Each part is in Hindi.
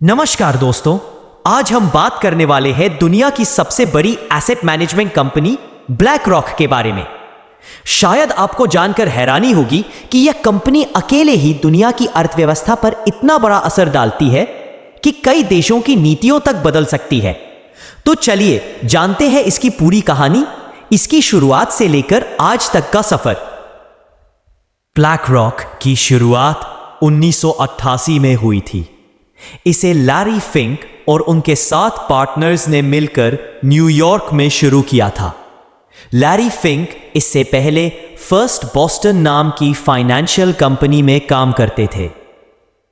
नमस्कार दोस्तों, आज हम बात करने वाले हैं दुनिया की सबसे बड़ी asset management company black rock के बारे में। शायद आपको जानकर हैरानी होगी कि यह कंपनी अकेले ही दुनिया की अर्थव्यवस्था पर इतना बड़ा असर डालती है कि कई देशों की नीतियों तक बदल सकती है। तो चलिए जानते हैं इसकी पूरी कहानी, इसकी शुरुआत से लेकर आज तक का सफर। ब्लैक रॉक की शुरुआत 1988 में हुई थी। इसे लैरी फिंक और उनके 7 पार्टनर्स ने मिलकर न्यूयॉर्क में शुरू किया था। लैरी फिंक इससे पहले फर्स्ट बॉस्टन नाम की फाइनेंशियल कंपनी में काम करते थे,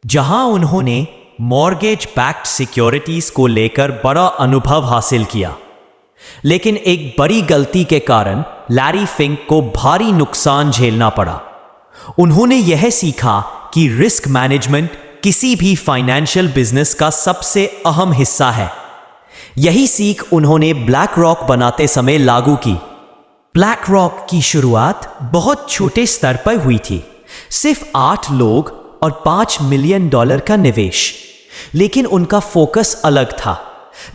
जहां उन्होंने मॉर्गेज बैक्ड सिक्योरिटीज को लेकर बड़ा अनुभव हासिल किया। लेकिन एक बड़ी गलती के कारण लैरी फिंक को भारी नुकसान झेलना पड़ा। उन्होंने यह सीखा कि रिस्क मैनेजमेंट किसी भी फाइनेंशियल बिजनेस का सबसे अहम हिस्सा है। यही सीख उन्होंने ब्लैक रॉक बनाते समय लागू की। ब्लैक रॉक की शुरुआत बहुत छोटे स्तर पर हुई थी, सिर्फ 8 लोग और $5 मिलियन का निवेश। लेकिन उनका फोकस अलग था।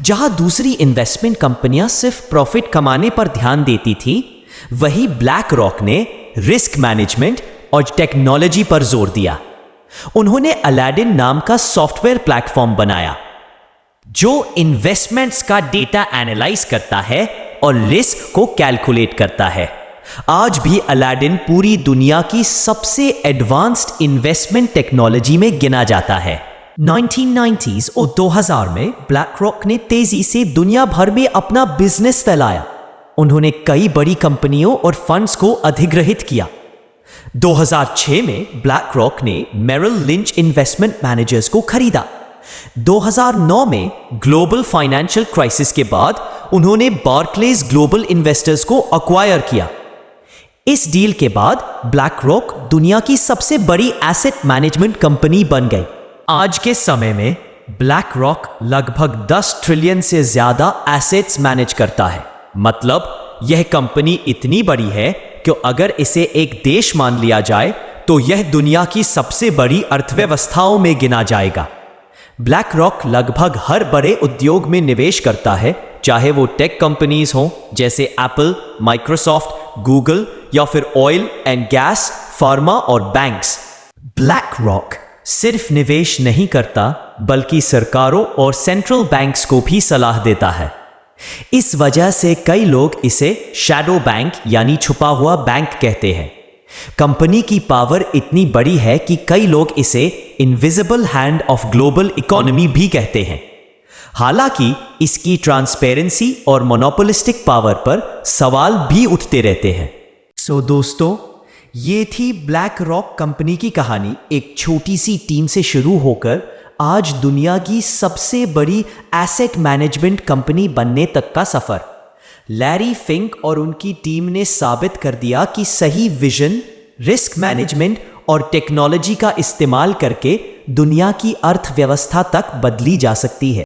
जहां दूसरी इन्वेस्टमेंट कंपनियां सिर्फ प्रॉफिट कमाने पर ध्यान देती थी, वही ब्लैक रॉक ने रिस्क मैनेजमेंट और टेक्नोलॉजी पर जोर दिया। उन्होंने अलादीन नाम का सॉफ्टवेयर प्लेटफॉर्म बनाया, जो इन्वेस्टमेंट्स का डेटा एनालाइज करता है और रिस्क को कैलकुलेट करता है। आज भी अलादीन पूरी दुनिया की सबसे एडवांस्ड इन्वेस्टमेंट टेक्नोलॉजी में गिना जाता है। 1990s और 2000 में ब्लैक रॉक ने तेजी से दुनिया भर में अपना बिजनेस फैलाया। उन्होंने कई बड़ी कंपनियों और फंड्स को अधिग्रहित किया। 2006 में ब्लैक रॉक ने मेरिल लिंच इन्वेस्टमेंट मैनेजर्स को खरीदा। 2009 में ग्लोबल फाइनेंशियल क्राइसिस के बाद उन्होंने बार्कलेज ग्लोबल इन्वेस्टर्स को अक्वायर किया। इस डील के बाद ब्लैक रॉक दुनिया की सबसे बड़ी एसेट मैनेजमेंट कंपनी बन गई। आज के समय में ब्लैक रॉक लगभग 10 ट्रिलियन से ज्यादा एसेट्स मैनेज करता है। मतलब यह कंपनी इतनी बड़ी है कि अगर इसे एक देश मान लिया जाए तो यह दुनिया की सबसे बड़ी अर्थव्यवस्थाओं में गिना जाएगा। ब्लैक रॉक लगभग हर बड़े उद्योग में निवेश करता है, चाहे वो टेक कंपनीज हों जैसे एप्पल, माइक्रोसॉफ्ट, गूगल, या फिर ऑयल एंड गैस, फार्मा और बैंक्स। ब्लैक रॉक सिर्फ निवेश नहीं करता, बल्कि सरकारों और सेंट्रल बैंक्स को भी सलाह देता है। इस वजह से कई लोग इसे शैडो बैंक यानी छुपा हुआ बैंक कहते हैं। कंपनी की पावर इतनी बड़ी है कि कई लोग इसे invisible hand of global economy भी कहते हैं। हालांकि इसकी ट्रांसपेरेंसी और मोनोपोलिस्टिक पावर पर सवाल भी उठते रहते हैं। सो दोस्तों, ये थी ब्लैक रॉक कंपनी की कहानी। एक छोटी सी टीम से शुरू होकर आज दुनिया की सबसे बड़ी एसेट मैनेजमेंट कंपनी बनने तक का सफर। लैरी फिंक और उनकी टीम ने साबित कर दिया कि सही विजन, रिस्क मैनेजमेंट और टेक्नोलॉजी का इस्तेमाल करके दुनिया की अर्थव्यवस्था तक बदली जा सकती है।